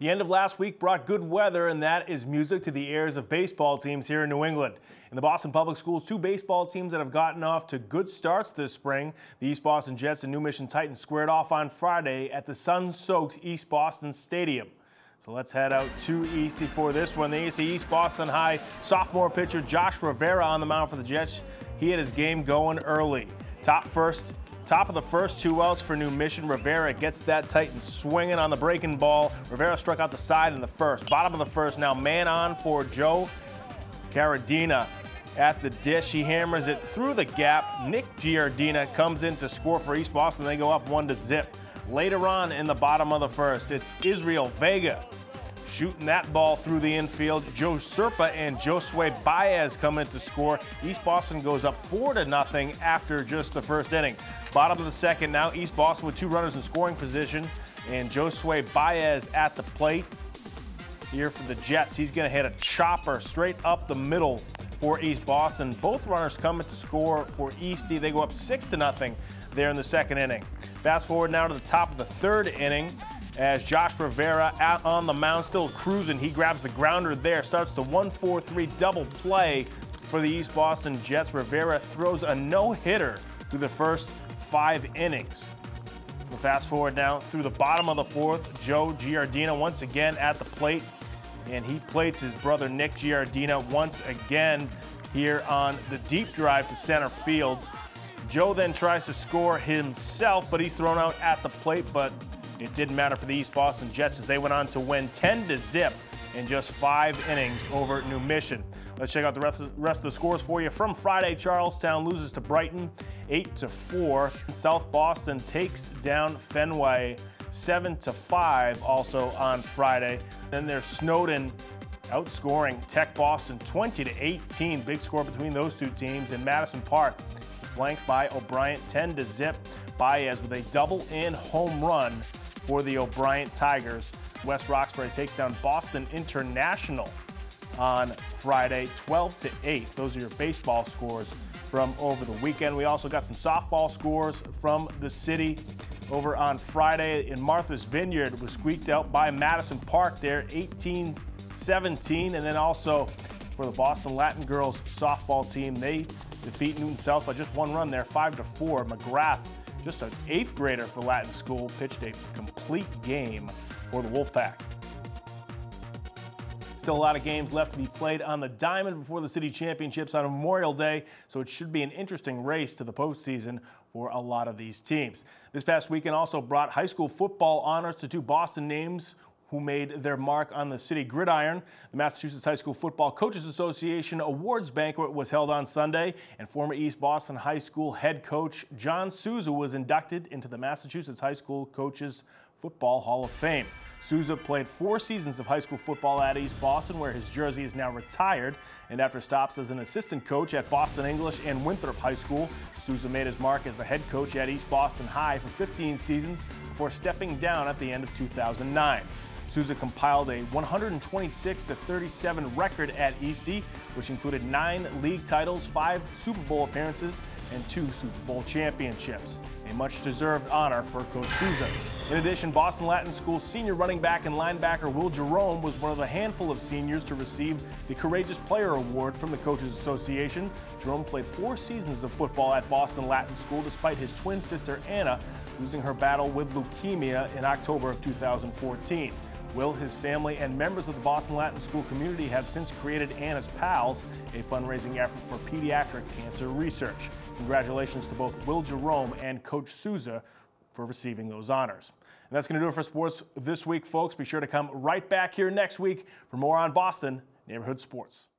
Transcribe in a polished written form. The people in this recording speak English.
The end of last week brought good weather, and that is music to the ears of baseball teams here in New England. In the Boston Public Schools, two baseball teams that have gotten off to good starts this spring. The East Boston Jets and New Mission Titans squared off on Friday at the sun-soaked East Boston Stadium. So let's head out to Eastie for this one. The East Boston High sophomore pitcher Josh Rivera on the mound for the Jets. He had his game going early. Top of the first, 2 outs for New Mission. Rivera gets that Titan swinging on the breaking ball. Rivera struck out the side in the first. Bottom of the first, now man on for Joe Giardina at the dish. He hammers it through the gap. Nick Giardina comes in to score for East Boston. They go up 1-0. Later on in the bottom of the first, it's Israel Vega shooting that ball through the infield. Joe Serpa and Josue Baez come in to score. East Boston goes up 4-0 after just the first inning. Bottom of the second now, East Boston with 2 runners in scoring position, and Josue Baez at the plate. Here for the Jets, he's going to hit a chopper straight up the middle for East Boston. Both runners come in to score for Eastie. They go up 6-0 there in the second inning. Fast forward now to the top of the third inning, as Josh Rivera out on the mound, still cruising. He grabs the grounder there, starts the 1-4-3 double play for the East Boston Jets. Rivera throws a no-hitter through the first 5 innings. We'll fast forward now through the bottom of the fourth. Joe Giardina once again at the plate, and he plates his brother Nick Giardina once again here on the deep drive to center field. Joe then tries to score himself, but he's thrown out at the plate, but it didn't matter for the East Boston Jets as they went on to win 10-0 in just 5 innings over New Mission. Let's check out the rest of the scores for you. From Friday, Charlestown loses to Brighton 8-4. South Boston takes down Fenway 7-5 also on Friday. Then there's Snowden outscoring Tech Boston 20-18. Big score between those two teams. In Madison Park, flanked by O'Brien 10-0. Baez with a double-in home run for the O'Brien Tigers. West Roxbury takes down Boston International on Friday 12-8. Those are your baseball scores from over the weekend. We also got some softball scores from the city over on Friday. In Martha's Vineyard was squeaked out by Madison Park there 18-17. And then also for the Boston Latin girls softball team, they defeat Newton South by just 1 run there, 5-4. McGrath, just an 8th grader for Latin School, pitched a complete game for the Wolfpack. Still a lot of games left to be played on the diamond before the city championships on Memorial Day, so it should be an interesting race to the postseason for a lot of these teams. This past weekend also brought high school football honors to 2 Boston names who made their mark on the city gridiron. The Massachusetts High School Football Coaches Association Awards Banquet was held on Sunday, and former East Boston High School head coach John Sousa was inducted into the Massachusetts High School Coaches Football Hall of Fame. Sousa played 4 seasons of high school football at East Boston, where his jersey is now retired, and after stops as an assistant coach at Boston English and Winthrop High School, Sousa made his mark as the head coach at East Boston High for 15 seasons before stepping down at the end of 2009. Sousa compiled a 126-37 record at Eastie, which included 9 league titles, 5 Super Bowl appearances, and 2 Super Bowl championships. A much-deserved honor for Coach Sousa. In addition, Boston Latin School senior running back and linebacker Will Jerome was one of the handful of seniors to receive the Courageous Player Award from the Coaches Association. Jerome played 4 seasons of football at Boston Latin School, despite his twin sister Anna losing her battle with leukemia in October of 2014. Will, his family, and members of the Boston Latin School community have since created Anna's Pals, a fundraising effort for pediatric cancer research. Congratulations to both Will Jerome and Coach Sousa for receiving those honors. And that's going to do it for sports this week, folks. Be sure to come right back here next week for more on Boston Neighborhood Sports.